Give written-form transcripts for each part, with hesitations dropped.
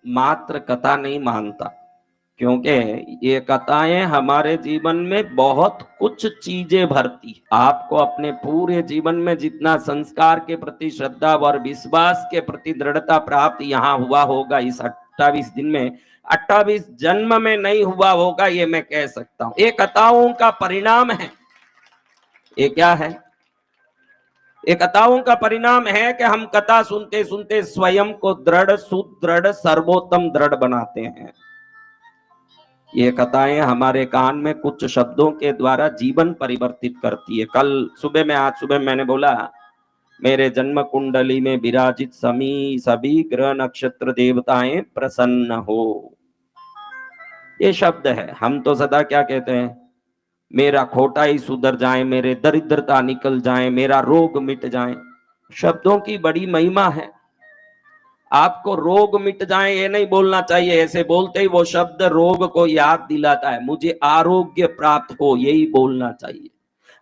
मात्र कथा नहीं मानता, क्योंकि ये कथाएं हमारे जीवन में बहुत कुछ चीजें भरती। आपको अपने पूरे जीवन में जितना संस्कार के प्रति श्रद्धा और विश्वास के प्रति दृढ़ता प्राप्त यहाँ हुआ होगा इस 28 दिन में, 28 जन्म में नहीं हुआ होगा, ये मैं कह सकता हूं। ये कथाओं का परिणाम है। ये क्या है? ये कथाओं का परिणाम है कि हम कथा सुनते सुनते स्वयं को दृढ़, सुदृढ़, सर्वोत्तम दृढ़ बनाते हैं। ये कथाएं हमारे कान में कुछ शब्दों के द्वारा जीवन परिवर्तित करती है। कल सुबह में, आज सुबह मैंने बोला, मेरे जन्म कुंडली में विराजित सभी ग्रह नक्षत्र देवताएं प्रसन्न हो, ये शब्द है। हम तो सदा क्या कहते हैं, मेरा खोटाई सुधर जाए, मेरे दरिद्रता निकल जाए, मेरा रोग मिट जाए। शब्दों की बड़ी महिमा है। आपको रोग मिट जाए ये नहीं बोलना चाहिए, ऐसे बोलते ही वो शब्द रोग को याद दिलाता है। मुझे आरोग्य प्राप्त हो, यही बोलना चाहिए।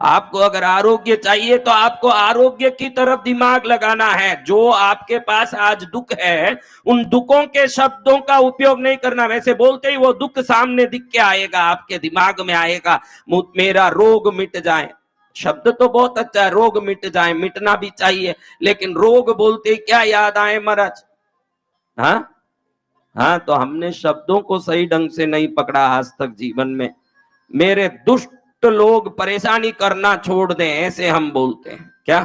आपको अगर आरोग्य चाहिए तो आपको आरोग्य की तरफ दिमाग लगाना है। जो आपके पास आज दुख है, उन दुखों के शब्दों का उपयोग नहीं करना। वैसे बोलते ही वो दुख सामने दिख के आएगा, आपके दिमाग में आएगा, मेरा रोग मिट जाए। शब्द तो बहुत अच्छा है, रोग मिट जाए, मिटना भी चाहिए, लेकिन रोग बोलते क्या याद आए महाराज? हाँ, तो हमने शब्दों को सही ढंग से नहीं पकड़ा आज तक जीवन में। मेरे दुष्ट लोग परेशानी करना छोड़ दें, ऐसे हम बोलते हैं। क्या?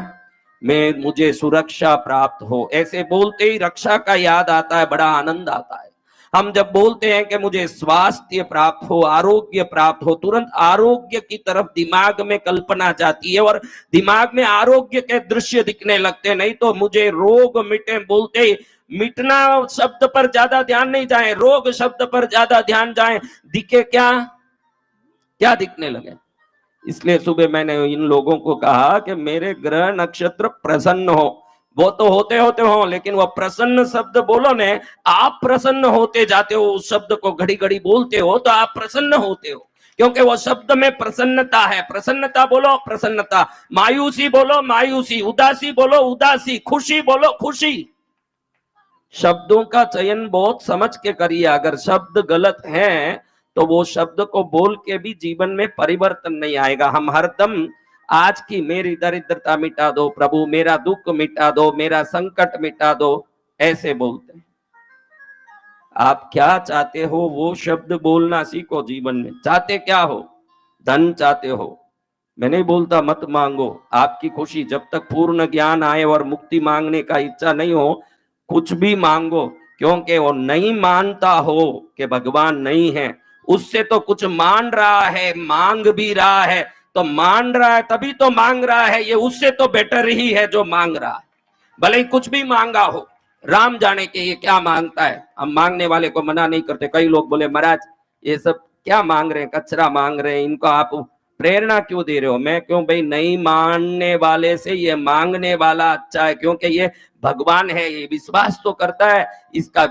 मुझे सुरक्षा प्राप्त हो, ऐसे बोलते ही रक्षा का याद आता है, बड़ा आनंद आता है। हम जब बोलते हैं कि मुझे स्वास्थ्य प्राप्त हो, आरोग्य प्राप्त हो, तुरंत आरोग्य की तरफ दिमाग में कल्पना जाती है और दिमाग में आरोग्य के दृश्य दिखने लगते हैं। नहीं तो मुझे रोग मिटे बोलते ही मिटना शब्द पर ज्यादा ध्यान नहीं जाए, रोग शब्द पर ज्यादा ध्यान जाए, दिखे क्या? क्या दिखने लगे? इसलिए सुबह मैंने इन लोगों को कहा कि मेरे ग्रह नक्षत्र प्रसन्न हो। वो तो होते होते हो, लेकिन वो प्रसन्न शब्द बोलो ने, आप प्रसन्न होते जाते हो। उस शब्द को घड़ी घड़ी बोलते हो तो आप प्रसन्न होते हो, क्योंकि वो शब्द में प्रसन्नता है। प्रसन्नता बोलो प्रसन्नता, मायूसी बोलो मायूसी, उदासी बोलो उदासी, खुशी बोलो खुशी। शब्दों का चयन बहुत समझ के करिए। अगर शब्द गलत हैं तो वो शब्द को बोल के भी जीवन में परिवर्तन नहीं आएगा। हम हरदम आज की मेरी दरिद्रता मिटा दो प्रभु, मेरा दुख मिटा दो, मेरा संकट मिटा दो, ऐसे बोलते हैं। आप क्या चाहते हो वो शब्द बोलना सीखो जीवन में। चाहते क्या हो? धन चाहते हो? मैं नहीं बोलता मत मांगो, आपकी खुशी। जब तक पूर्ण ज्ञान आए और मुक्ति मांगने का इच्छा नहीं हो, कुछ भी मांगो, क्योंकि वो नहीं मानता हो कि भगवान नहीं है, उससे तो कुछ मान रहा है, मांग भी रहा है। तो मान रहा है तभी तो मांग रहा है, ये उससे तो बेटर ही है जो मांग रहा है, भले ही कुछ भी मांगा हो। राम जाने के ये क्या मांगता है। हम मांगने वाले को मना नहीं करते। कई लोग बोले महाराज ये सब क्या मांग रहे हैं, कचरा मांग रहे हैं, इनको आप प्रेरणा क्यों दे रहे हो? मैं क्यों भाई, नहीं मानने वाले से ये मांगने वाला अच्छा है, क्योंकि ये भगवान है, ये विश्वास तो करता है, इसका